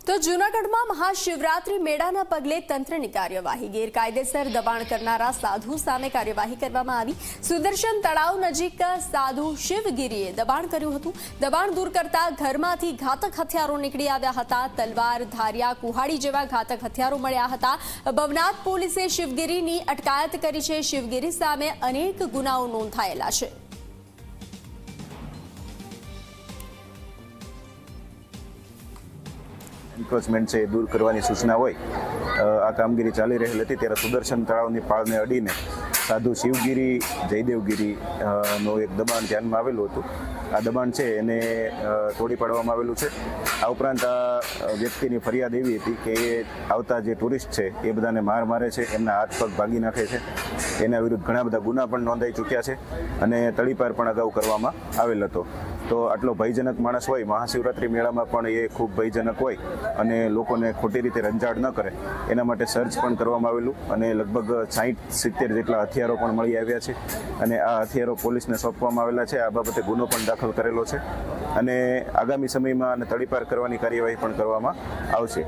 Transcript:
તો જૂનાગઢમાં મહાશિવરાત્રી મેળાના પગલે તંત્રની કાર્યવાહી ગેરકાયદેસર દબાણ કરનારા સાધુ સામે કાર્યવાહી કરવામાં આવી। સુદર્શન તળાવ નજીક સાધુ શિવગીરીએ દબાણ કર્યું હતું। દબાણ દૂર કરતા ઘરમાંથી ઘાતક હથિયારો નીકળી આવ્યા હતા। તલવાર, ધારિયા, કુહાડી જેવા ઘાતક હથિયારો મળ્યા હતા। ભવનાથ પોલીસે શિવગીરીની અટકાયત કરી છે। શિવગીરી સામે અનેક ગુનાઓ નોંધાયેલા છે। એન્ક્રોચમેન્ટ છે દૂર કરવાની સૂચના હોય આ કામગીરી ચાલી રહેલી હતી ત્યારે સુદર્શન તળાવની પાળને અડીને સાધુ શિવગીરી, જયદેવગીરી નો એક દબાણ ધ્યાનમાં આવેલું હતું। આ દબાણ છે એને તોડી પાડવામાં આવેલું છે। આ ઉપરાંત આ વ્યક્તિની ફરિયાદ એવી હતી કે એ આવતા જે ટુરિસ્ટ છે એ બધાને માર મારે છે, એમના હાથ પગ ભાગી નાખે છે। એના વિરુદ્ધ ઘણા બધા ગુના પણ નોંધાઈ ચૂક્યા છે અને તડીપાર પણ અગાઉ કરવામાં આવેલ હતો। તો આટલો ભયજનક માણસ હોય, મહાશિવરાત્રી મેળામાં પણ એ ખૂબ ભયજનક હોય અને લોકોને ખોટી રીતે રંજાડ ન કરે એના માટે સર્ચ પણ કરવામાં આવેલું અને લગભગ 60-70 જેટલા હથિયારો પણ મળી આવ્યા છે અને આ હથિયારો પોલીસને સોંપવામાં આવેલા છે। આ બાબતે ગુનો પણ દાખલ કરેલો છે અને આગામી સમયમાં તડીપાર કરવાની કાર્યવાહી પણ કરવામાં આવશે।